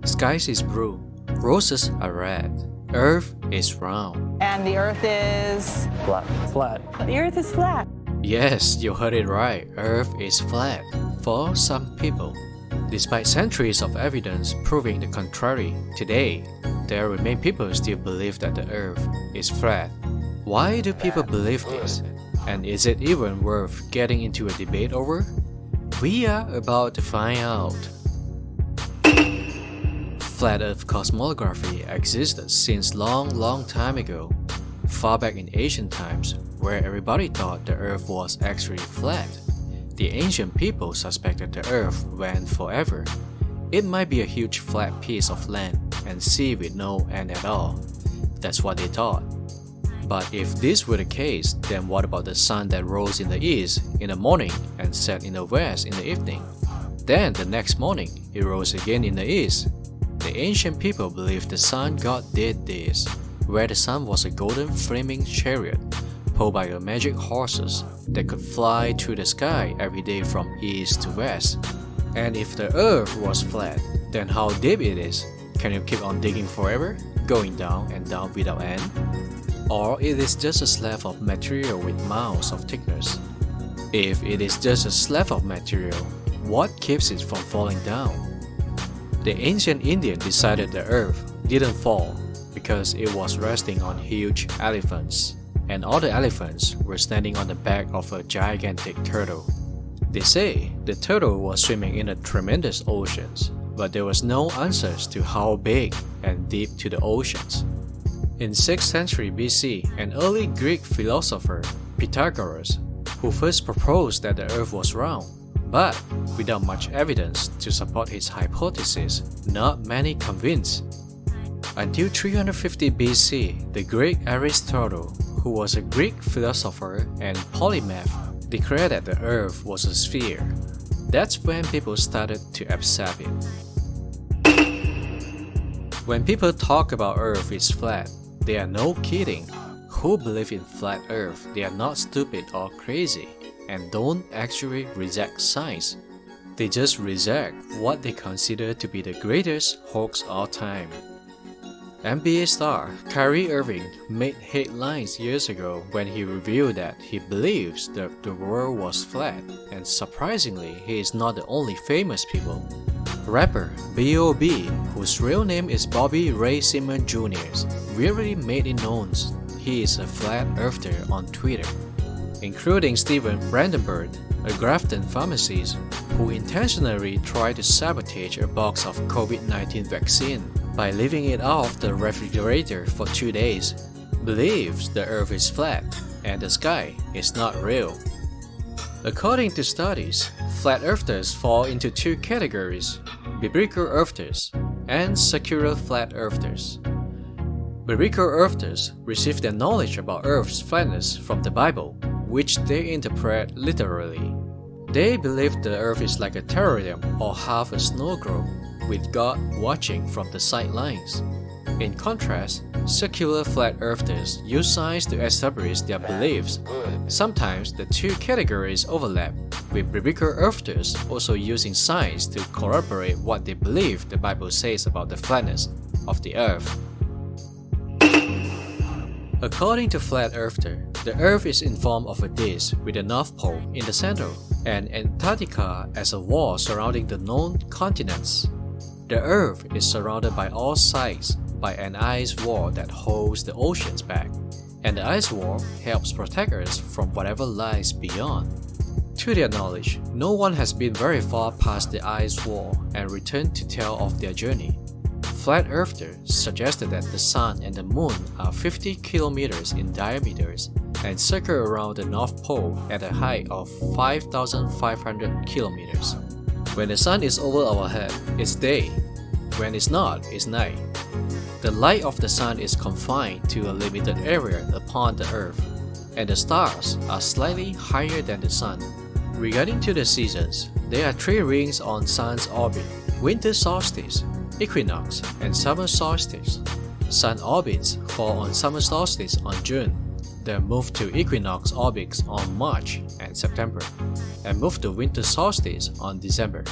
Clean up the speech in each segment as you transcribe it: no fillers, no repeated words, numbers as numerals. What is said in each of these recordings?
Sky is blue, roses are red, Earth is round. And the Earth is Flat. The Earth is flat. Yes, you heard it right, Earth is flat for some people. Despite centuries of evidence proving the contrary, today, there remain people who still believe that the Earth is flat. Why do people believe this? And is it even worth getting into a debate over? We are about to find out. Flat Earth cosmography existed since long time ago, far back in ancient times, where everybody thought the Earth was actually flat. The ancient people suspected the Earth went forever. It might be a huge flat piece of land and sea with no end at all. That's what they thought. But if this were the case, then what about the sun that rose in the east in the morning and set in the west in the evening? Then the next morning, it rose again in the east. The ancient people believed the sun god did this, where the sun was a golden flaming chariot pulled by a magic horses that could fly through the sky every day from east to west. And if the earth was flat, then how deep it is? Can you keep on digging forever, going down and down without end? Or it is just a slab of material with miles of thickness? If it is just a slab of material, what keeps it from falling down? The ancient Indian decided the earth didn't fall because it was resting on huge elephants, and all the elephants were standing on the back of a gigantic turtle. They say the turtle was swimming in a tremendous oceans, but there was no answers to how big and deep to the oceans. In 6th century BC, an early Greek philosopher, Pythagoras, who first proposed that the earth was round, but without much evidence to support his hypothesis, not many convinced. Until 350 BC, the Greek Aristotle, who was a Greek philosopher and polymath, declared that the earth was a sphere. That's when people started to accept it. When people talk about earth is flat, they are no kidding. Who believe in flat earth, they are not stupid or crazy, and don't actually reject science. They just reject what they consider to be the greatest hoax of all time. NBA star Kyrie Irving made headlines years ago when he revealed that he believes that the world was flat, and surprisingly, he is not the only famous people. Rapper B.O.B., whose real name is Bobby Ray Simmons Jr., really made it known he is a flat earther on Twitter, including Steven Brandenburg, a Grafton pharmacist who intentionally tried to sabotage a box of COVID-19 vaccine by leaving it off the refrigerator for 2 days, believes the earth is flat and the sky is not real. According to studies, flat earthers fall into 2 categories: biblical earthers and secular flat earthers. Biblical earthers receive their knowledge about Earth's flatness from the Bible, which they interpret literally. They believe the Earth is like a terrarium or half a snow globe, with God watching from the sidelines. In contrast, secular flat earthers use science to establish their beliefs. Sometimes the 2 categories overlap, with biblical earthers also using science to corroborate what they believe the Bible says about the flatness of the Earth. According to Flat Earther, the Earth is in form of a disk with the North Pole in the center, and Antarctica as a wall surrounding the known continents. The Earth is surrounded by all sides by an ice wall that holds the oceans back, and the ice wall helps protect us from whatever lies beyond. To their knowledge, no one has been very far past the ice wall and returned to tell of their journey. Flat Earthers suggested that the Sun and the Moon are 50 kilometers in diameter and circle around the North Pole at a height of 5,500 kilometers. When the Sun is over our head, it's day. When it's not, it's night. The light of the Sun is confined to a limited area upon the Earth, and the stars are slightly higher than the Sun. Regarding to the seasons, there are 3 rings on Sun's orbit: winter solstice, equinox, and summer solstice. Sun orbits fall on summer solstice on June, then move to equinox orbits on March and September, and move to winter solstice on December.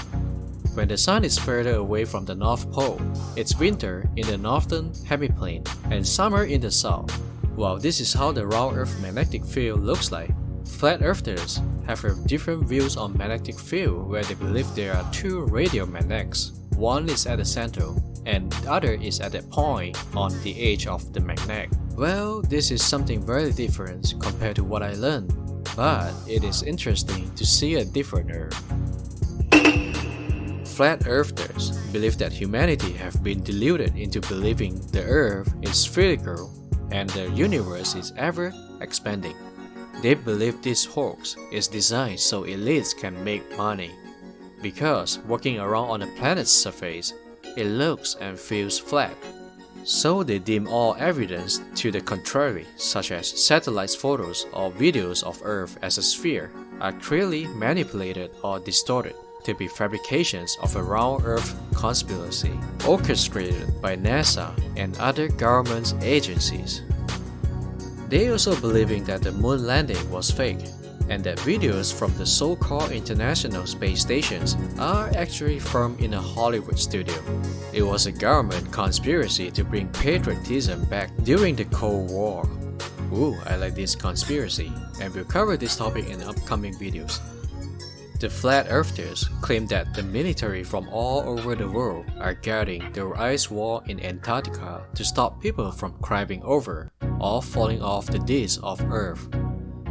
When the sun is further away from the North Pole, it's winter in the northern hemiplane and summer in the south. While this is how the round Earth magnetic field looks like, flat earthers have a different views on magnetic field where they believe there are two radial magnets. One is at the center and the other is at a point on the edge of the magnet. Well, this is something very different compared to what I learned, but it is interesting to see a different Earth. Flat earthers believe that humanity have been deluded into believing the Earth is spherical and the universe is ever expanding. They believe this hoax is designed so elites can make money, because walking around on a planet's surface, it looks and feels flat. So they deem all evidence to the contrary, such as satellite photos or videos of Earth as a sphere, are clearly manipulated or distorted to be fabrications of a round Earth conspiracy orchestrated by NASA and other government agencies. They also believing that the moon landing was fake, and that videos from the so-called international space stations are actually filmed in a Hollywood studio. It was a government conspiracy to bring patriotism back during the Cold War. Ooh, I like this conspiracy, and we'll cover this topic in upcoming videos. The flat earthers claim that the military from all over the world are guarding the ice wall in Antarctica to stop people from climbing over or falling off the disk of Earth.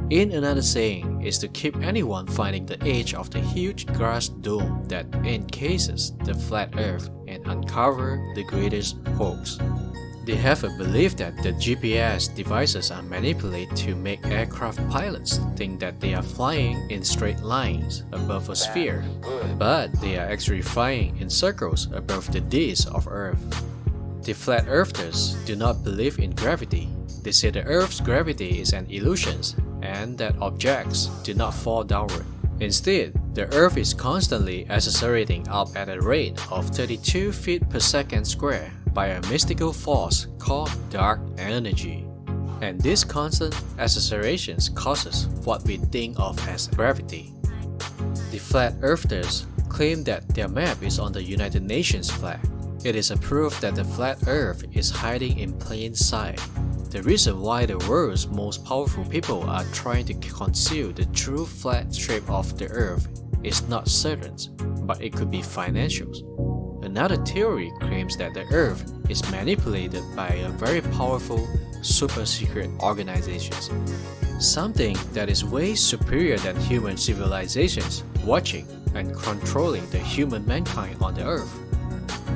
In another saying is to keep anyone finding the edge of the huge glass dome that encases the flat Earth and uncover the greatest hoax. They have a belief that the GPS devices are manipulated to make aircraft pilots think that they are flying in straight lines above a sphere, but they are actually flying in circles above the disk of Earth. The flat earthers do not believe in gravity. They say the Earth's gravity is an illusion and that objects do not fall downward. Instead, the Earth is constantly accelerating up at a rate of 32 feet per second square by a mystical force called dark energy. And this constant acceleration causes what we think of as gravity. The flat earthers claim that their map is on the United Nations flag. It is a proof that the flat Earth is hiding in plain sight. The reason why the world's most powerful people are trying to conceal the true flat shape of the Earth is not certain, but it could be financial. Another theory claims that the Earth is manipulated by a very powerful super secret organization, something that is way superior than human civilizations watching and controlling the human mankind on the Earth.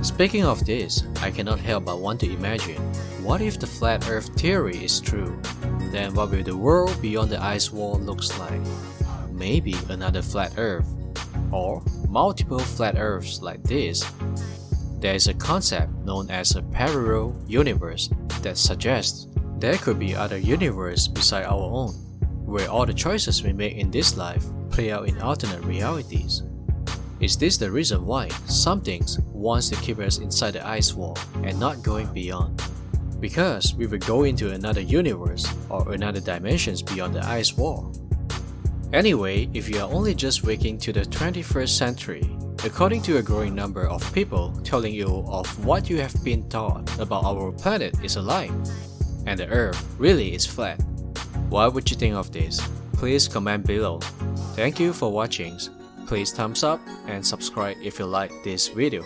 Speaking of this, I cannot help but want to imagine, what if the flat Earth theory is true? Then what will the world beyond the ice wall looks like? Maybe another flat Earth, or multiple flat Earths like this. There is a concept known as a parallel universe that suggests there could be other universes beside our own, where all the choices we make in this life play out in alternate realities. Is this the reason why some things wants to keep us inside the ice wall and not going beyond? Because we will go into another universe or another dimensions beyond the ice wall. Anyway, if you are only just waking to the 21st century, according to a growing number of people telling you of what you have been taught about our planet is a lie, and the Earth really is flat, what would you think of this? Please comment below. Thank you for watching. Please thumbs up and subscribe if you like this video.